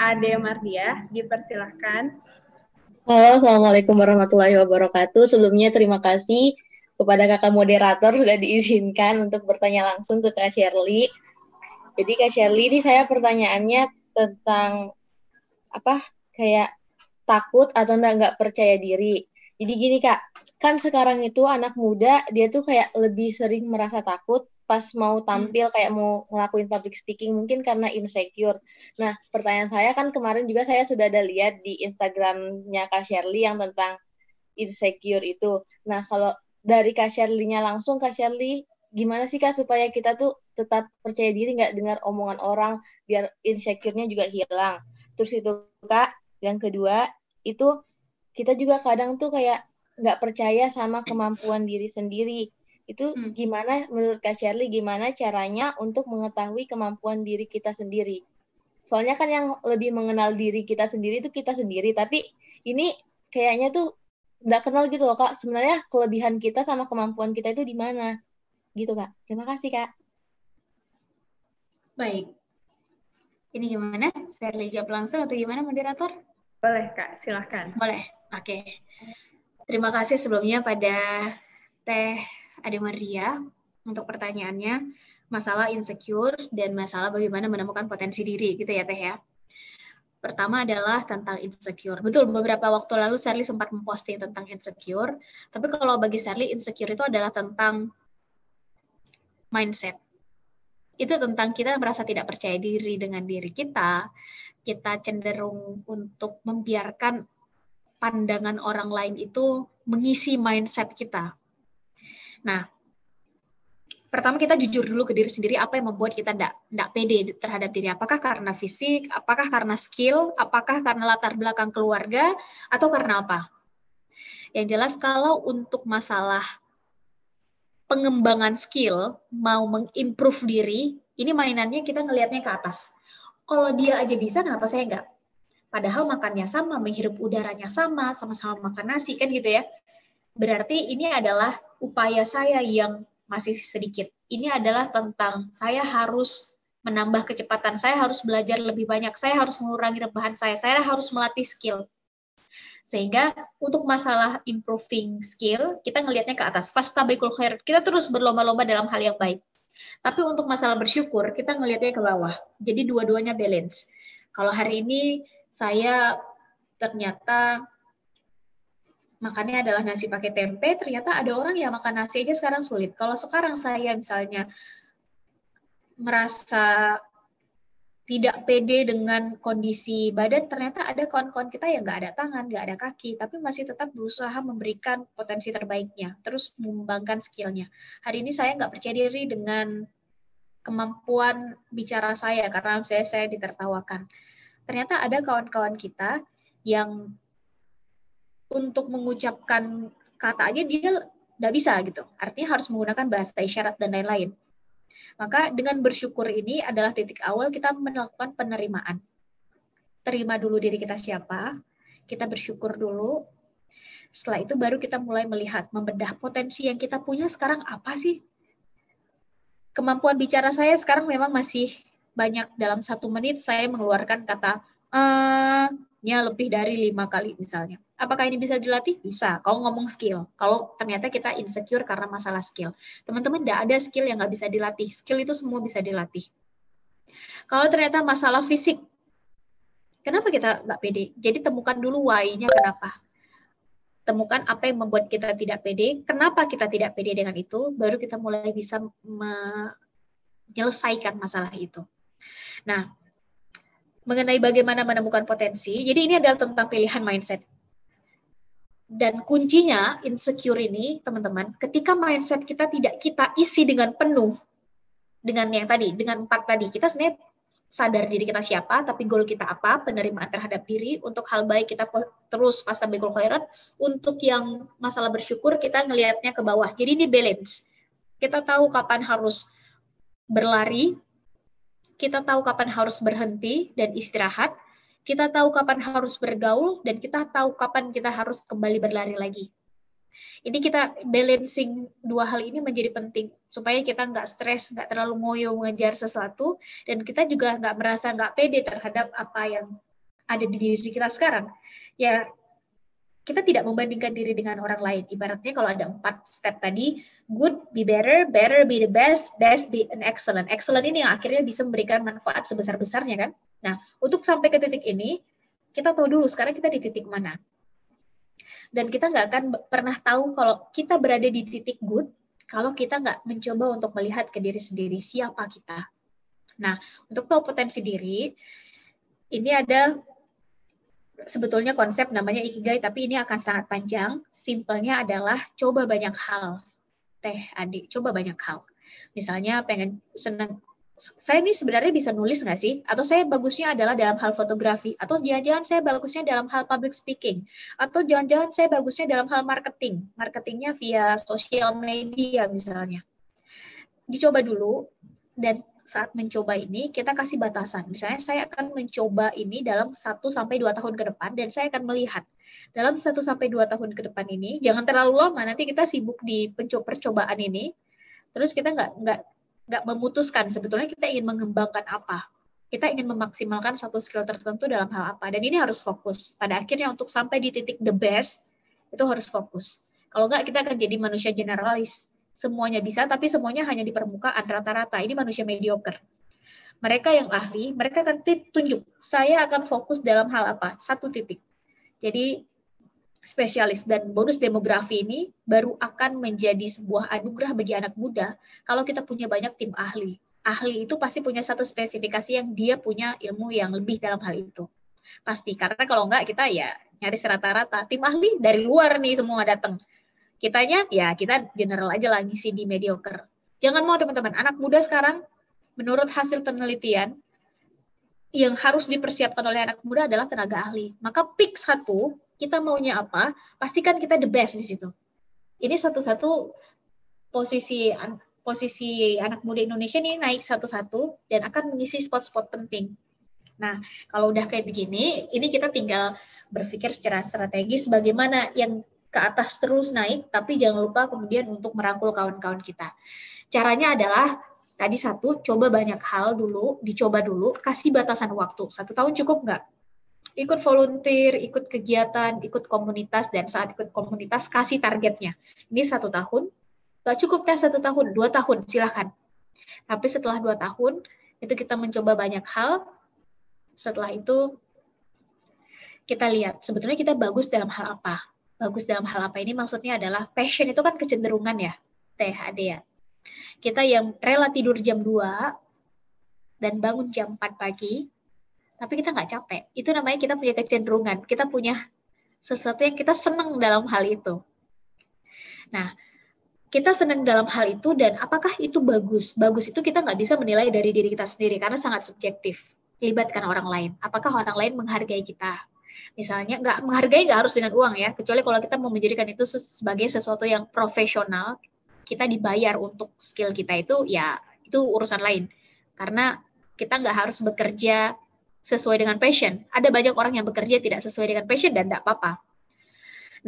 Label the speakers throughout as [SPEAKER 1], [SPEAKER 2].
[SPEAKER 1] Ade Mardia, dipersilahkan.
[SPEAKER 2] Halo, Assalamualaikum warahmatullahi wabarakatuh. Sebelumnya terima kasih kepada kakak moderator sudah diizinkan untuk bertanya langsung ke Kak Shirley. Jadi Kak Shirley, ini saya pertanyaannya tentang apa kayak takut atau nggak percaya diri. Jadi gini Kak, kan sekarang itu anak muda dia tuh kayak lebih sering merasa takut pas mau tampil kayak mau ngelakuin public speaking mungkin karena insecure. Nah, pertanyaan saya kan kemarin juga saya sudah ada lihat di Instagramnya Kak Shirley yang tentang insecure itu. Nah, kalau dari Kak Shirley-nya langsung, Kak Shirley, gimana sih Kak supaya kita tuh tetap percaya diri nggak dengar omongan orang biar insecure-nya juga hilang. Terus itu Kak, yang kedua itu kita juga kadang tuh kayak nggak percaya sama kemampuan diri sendiri. Itu gimana menurut Kak Shirley, gimana caranya untuk mengetahui kemampuan diri kita sendiri? Soalnya kan yang lebih mengenal diri kita sendiri itu kita sendiri, tapi ini kayaknya tuh nggak kenal gitu loh Kak. Sebenarnya kelebihan kita sama kemampuan kita itu di mana? Gitu Kak. Terima kasih Kak.
[SPEAKER 3] Baik. Ini gimana? Shirley jawab langsung atau gimana moderator?
[SPEAKER 1] Boleh Kak, silahkan.
[SPEAKER 3] Boleh. Oke. Terima kasih sebelumnya pada Teh Ade Maria untuk pertanyaannya, masalah insecure dan masalah bagaimana menemukan potensi diri gitu ya Teh ya. Pertama adalah tentang insecure. Betul, beberapa waktu lalu Shirley sempat memposting tentang insecure, tapi kalau bagi Shirley insecure itu adalah tentang mindset. Itu tentang kita merasa tidak percaya diri dengan diri kita cenderung untuk membiarkan pandangan orang lain itu mengisi mindset kita. Nah, pertama kita jujur dulu ke diri sendiri apa yang membuat kita tidak pede terhadap diri. Apakah karena fisik, apakah karena skill, apakah karena latar belakang keluarga, atau karena apa? Yang jelas kalau untuk masalah pengembangan skill, mau mengimprove diri, ini mainannya kita ngelihatnya ke atas. Kalau dia aja bisa, kenapa saya enggak? Padahal makannya sama, menghirup udaranya sama, sama-sama makan nasi, kan gitu ya. Berarti ini adalah upaya saya yang masih sedikit. Ini adalah tentang saya harus menambah kecepatan, saya harus belajar lebih banyak, saya harus mengurangi rebahan saya harus melatih skill. Sehingga untuk masalah improving skill, kita ngelihatnya ke atas. Fastabiqul khairat, kita terus berlomba-lomba dalam hal yang baik. Tapi untuk masalah bersyukur, kita ngelihatnya ke bawah. Jadi dua-duanya balance. Kalau hari ini saya ternyata makannya adalah nasi pakai tempe, ternyata ada orang yang makan nasi aja sekarang sulit. Kalau sekarang saya misalnya merasa tidak pede dengan kondisi badan, ternyata ada kawan-kawan kita yang nggak ada tangan, nggak ada kaki, tapi masih tetap berusaha memberikan potensi terbaiknya, terus mengembangkan skillnya. Hari ini saya nggak percaya diri dengan kemampuan bicara saya, karena saya ditertawakan. Ternyata ada kawan-kawan kita yang untuk mengucapkan kata aja dia nggak bisa gitu. Artinya harus menggunakan bahasa isyarat dan lain-lain. Maka dengan bersyukur ini adalah titik awal kita melakukan penerimaan. Terima dulu diri kita siapa, kita bersyukur dulu. Setelah itu baru kita mulai melihat, membedah potensi yang kita punya sekarang apa sih? Kemampuan bicara saya sekarang memang masih banyak. Dalam 1 menit saya mengeluarkan kata nya lebih dari 5 kali misalnya. Apakah ini bisa dilatih? Bisa. Kalau ngomong skill. Kalau ternyata kita insecure karena masalah skill. Teman-teman, tidak ada skill yang nggak bisa dilatih. Skill itu semua bisa dilatih. Kalau ternyata masalah fisik, kenapa kita nggak pede? Jadi temukan dulu why-nya kenapa. Temukan apa yang membuat kita tidak pede, kenapa kita tidak pede dengan itu, baru kita mulai bisa menyelesaikan masalah itu. Nah, mengenai bagaimana menemukan potensi, jadi ini adalah tentang pilihan mindset. Dan kuncinya insecure ini, teman-teman, ketika mindset kita tidak kita isi dengan penuh, dengan yang tadi, dengan 4 tadi, kita sebenarnya sadar diri kita siapa, tapi goal kita apa, penerimaan terhadap diri, untuk hal baik kita terus fastabiqul khairat, untuk yang masalah bersyukur kita ngelihatnya ke bawah. Jadi ini balance. Kita tahu kapan harus berlari, kita tahu kapan harus berhenti dan istirahat, kita tahu kapan harus bergaul, dan kita tahu kapan kita harus kembali berlari lagi. Ini kita balancing 2 hal ini menjadi penting, supaya kita nggak stres, nggak terlalu ngoyo mengejar sesuatu, dan kita juga nggak merasa nggak pede terhadap apa yang ada di diri kita sekarang. Ya, kita tidak membandingkan diri dengan orang lain. Ibaratnya kalau ada 4 step tadi, good, be better, better, be the best, best, be an excellent. Excellent ini yang akhirnya bisa memberikan manfaat sebesar-besarnya kan. Nah, untuk sampai ke titik ini, kita tahu dulu sekarang kita di titik mana. Dan kita nggak akan pernah tahu kalau kita berada di titik good, kalau kita nggak mencoba untuk melihat ke diri sendiri, siapa kita. Nah, untuk tahu potensi diri, ini ada sebetulnya konsep namanya ikigai, tapi ini akan sangat panjang. Simpelnya adalah coba banyak hal. Adik, coba banyak hal. Misalnya pengen senang, saya ini sebenarnya bisa nulis nggak sih? Atau saya bagusnya adalah dalam hal fotografi? Atau jangan-jangan saya bagusnya dalam hal public speaking? Atau jangan-jangan saya bagusnya dalam hal marketing? Marketingnya via sosial media misalnya. Dicoba dulu, dan saat mencoba ini kita kasih batasan. Misalnya saya akan mencoba ini dalam 1-2 tahun ke depan dan saya akan melihat dalam 1-2 tahun ke depan ini, jangan terlalu lama, nanti kita sibuk di percobaan ini, terus kita nggak memutuskan sebetulnya kita ingin mengembangkan apa. Kita ingin memaksimalkan satu skill tertentu dalam hal apa. Dan ini harus fokus. Pada akhirnya untuk sampai di titik the best, itu harus fokus. Kalau nggak, kita akan jadi manusia generalis. Semuanya bisa, tapi semuanya hanya di permukaan rata-rata. Ini manusia mediocre. Mereka yang ahli, mereka akan tunjuk, saya akan fokus dalam hal apa? Satu titik. Jadi, spesialis dan bonus demografi ini baru akan menjadi sebuah anugerah bagi anak muda kalau kita punya banyak tim ahli. Ahli itu pasti punya satu spesifikasi yang dia punya ilmu yang lebih dalam hal itu. Pasti, karena kalau enggak kita ya nyaris rata-rata. Tim ahli dari luar nih semua datang. Kitanya, ya kita general aja lah ngisi di mediocre. Jangan mau teman-teman, anak muda sekarang, menurut hasil penelitian, yang harus dipersiapkan oleh anak muda adalah tenaga ahli. Maka pick satu, kita maunya apa, pastikan kita the best di situ. Ini satu-satu posisi anak muda Indonesia ini naik satu-satu dan akan mengisi spot-spot penting. Nah, kalau udah kayak begini, ini kita tinggal berpikir secara strategis bagaimana yang ke atas terus naik, tapi jangan lupa kemudian untuk merangkul kawan-kawan kita. Caranya adalah, tadi satu, coba banyak hal dulu, dicoba dulu, kasih batasan waktu. 1 tahun cukup nggak? Ikut volunteer, ikut kegiatan, ikut komunitas, dan saat ikut komunitas, kasih targetnya. Ini 1 tahun, nggak cukup kan 1 tahun, 2 tahun, silahkan. Tapi setelah 2 tahun, itu kita mencoba banyak hal, setelah itu, kita lihat, sebetulnya kita bagus dalam hal apa? Bagus dalam hal apa ini maksudnya adalah passion itu kan kecenderungan ya, THD ya. Kita yang rela tidur jam 2 dan bangun jam 4 pagi, tapi kita nggak capek. Itu namanya kita punya kecenderungan. Kita punya sesuatu yang kita senang dalam hal itu. Nah, kita senang dalam hal itu dan apakah itu bagus? Bagus itu kita nggak bisa menilai dari diri kita sendiri karena sangat subjektif. Libatkan orang lain. Apakah orang lain menghargai kita? Misalnya, menghargai nggak harus dengan uang ya, kecuali kalau kita mau menjadikan itu sebagai sesuatu yang profesional, kita dibayar untuk skill kita itu, ya itu urusan lain. Karena kita nggak harus bekerja sesuai dengan passion. Ada banyak orang yang bekerja tidak sesuai dengan passion dan tidak apa-apa.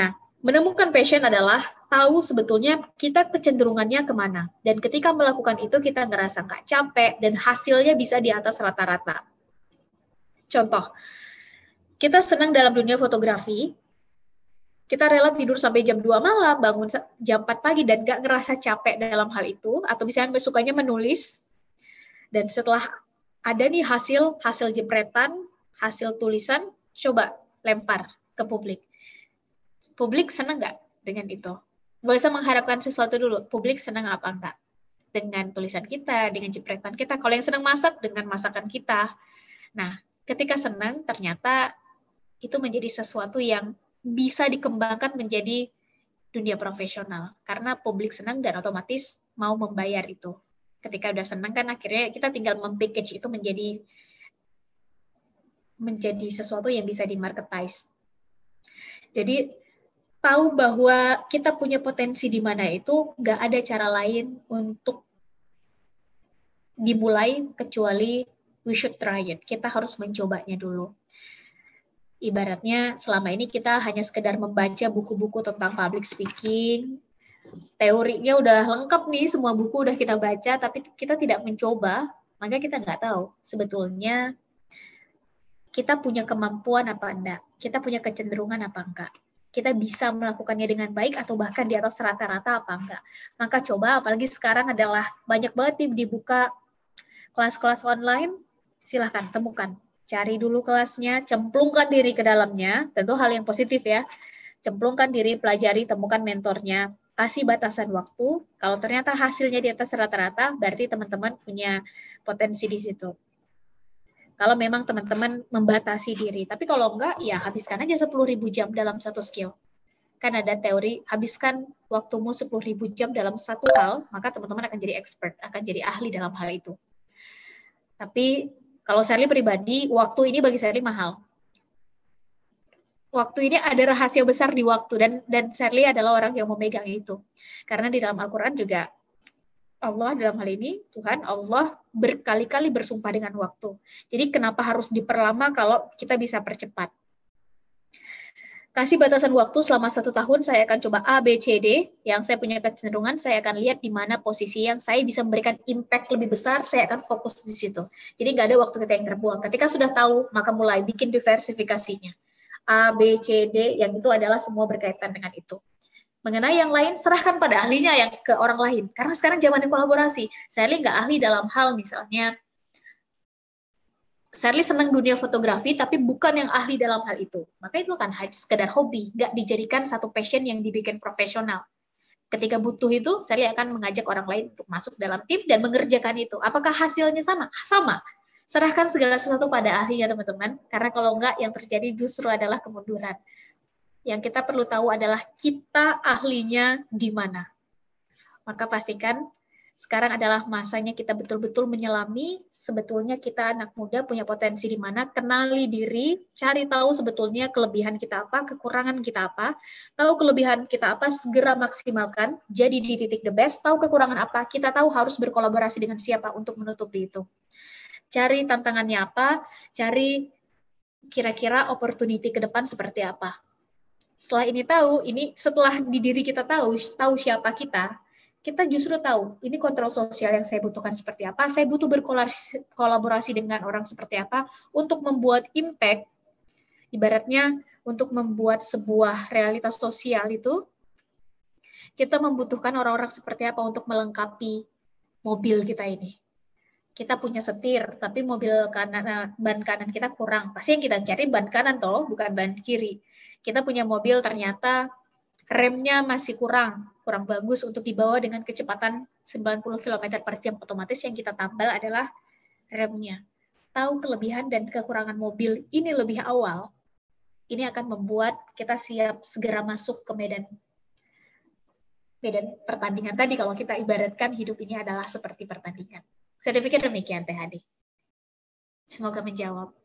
[SPEAKER 3] Nah, menemukan passion adalah tahu sebetulnya kita kecenderungannya kemana. Dan ketika melakukan itu, kita ngerasa nggak capek dan hasilnya bisa di atas rata-rata. Contoh, kita senang dalam dunia fotografi, kita rela tidur sampai jam 2 malam, bangun jam 4 pagi, dan nggak ngerasa capek dalam hal itu, atau misalnya sukanya menulis, dan setelah ada nih hasil jepretan, hasil tulisan, coba lempar ke publik. Publik senang nggak dengan itu? Nggak usah mengharapkan sesuatu dulu, publik senang apa enggak? Dengan tulisan kita, dengan jepretan kita. Kalau yang senang masak, dengan masakan kita. Nah, ketika senang, ternyata itu menjadi sesuatu yang bisa dikembangkan menjadi dunia profesional. Karena publik senang dan otomatis mau membayar itu. Ketika udah senang kan akhirnya kita tinggal mem-package itu menjadi sesuatu yang bisa di-marketize. Jadi, tahu bahwa kita punya potensi di mana itu, nggak ada cara lain untuk dimulai kecuali we should try it. Kita harus mencobanya dulu. Ibaratnya selama ini kita hanya sekedar membaca buku-buku tentang public speaking, teorinya udah lengkap nih, semua buku udah kita baca, tapi kita tidak mencoba, maka kita nggak tahu sebetulnya kita punya kemampuan apa enggak, kita punya kecenderungan apa enggak, kita bisa melakukannya dengan baik atau bahkan di atas rata-rata apa enggak. Maka coba, apalagi sekarang adalah banyak banget dibuka kelas-kelas online, silahkan temukan. Cari dulu kelasnya, cemplungkan diri ke dalamnya, tentu hal yang positif ya. Cemplungkan diri, pelajari, temukan mentornya, kasih batasan waktu. Kalau ternyata hasilnya di atas rata-rata, berarti teman-teman punya potensi di situ. Kalau memang teman-teman membatasi diri. Tapi kalau enggak, ya habiskan aja 10.000 jam dalam satu skill. Kan ada teori, habiskan waktumu 10.000 jam dalam satu hal, maka teman-teman akan jadi expert, akan jadi ahli dalam hal itu. Tapi kalau Sherly pribadi, waktu ini bagi Sherly mahal. Waktu ini ada rahasia besar di waktu, dan Sherly adalah orang yang memegang itu. Karena di dalam Al-Quran juga, Allah dalam hal ini, Tuhan Allah berkali-kali bersumpah dengan waktu. Jadi kenapa harus diperlama kalau kita bisa percepat? Kasih batasan waktu selama 1 tahun, saya akan coba A, B, C, D. Yang saya punya kecenderungan, saya akan lihat di mana posisi yang saya bisa memberikan impact lebih besar, saya akan fokus di situ. Jadi nggak ada waktu kita yang terbuang. Ketika sudah tahu, maka mulai bikin diversifikasinya. A, B, C, D, yang itu adalah semua berkaitan dengan itu. Mengenai yang lain, serahkan pada ahlinya yang ke orang lain. Karena sekarang zamannya kolaborasi. Sherly nggak ahli dalam hal misalnya, Sherly senang dunia fotografi, tapi bukan yang ahli dalam hal itu. Maka itu kan hanya sekedar hobi, nggak dijadikan satu passion yang dibikin profesional. Ketika butuh itu, Sherly akan mengajak orang lain untuk masuk dalam tim dan mengerjakan itu. Apakah hasilnya sama? Sama. Serahkan segala sesuatu pada ahlinya, teman-teman. Karena kalau nggak, yang terjadi justru adalah kemunduran. Yang kita perlu tahu adalah kita ahlinya di mana. Maka pastikan sekarang adalah masanya kita betul-betul menyelami sebetulnya kita anak muda punya potensi di mana, kenali diri, cari tahu sebetulnya kelebihan kita apa, kekurangan kita apa, tahu kelebihan kita apa, segera maksimalkan, jadi di titik the best, tahu kekurangan apa, kita tahu harus berkolaborasi dengan siapa untuk menutupi itu. Cari tantangannya apa, cari kira-kira opportunity ke depan seperti apa. Setelah ini tahu, setelah di diri kita tahu siapa kita justru tahu, ini kontrol sosial yang saya butuhkan seperti apa, saya butuh berkolaborasi dengan orang seperti apa, untuk membuat impact, ibaratnya untuk membuat sebuah realitas sosial itu, kita membutuhkan orang-orang seperti apa untuk melengkapi mobil kita ini. Kita punya setir, tapi ban kanan kita kurang. Pasti yang kita cari ban kanan toh, bukan ban kiri. Kita punya mobil ternyata remnya masih kurang bagus untuk dibawa dengan kecepatan 90 km per jam. Otomatis yang kita tambal adalah remnya. Tahu kelebihan dan kekurangan mobil ini lebih awal, ini akan membuat kita siap segera masuk ke medan pertandingan tadi. Kalau kita ibaratkan hidup ini adalah seperti pertandingan. Saya pikir demikian, Teh Hadi. Semoga menjawab.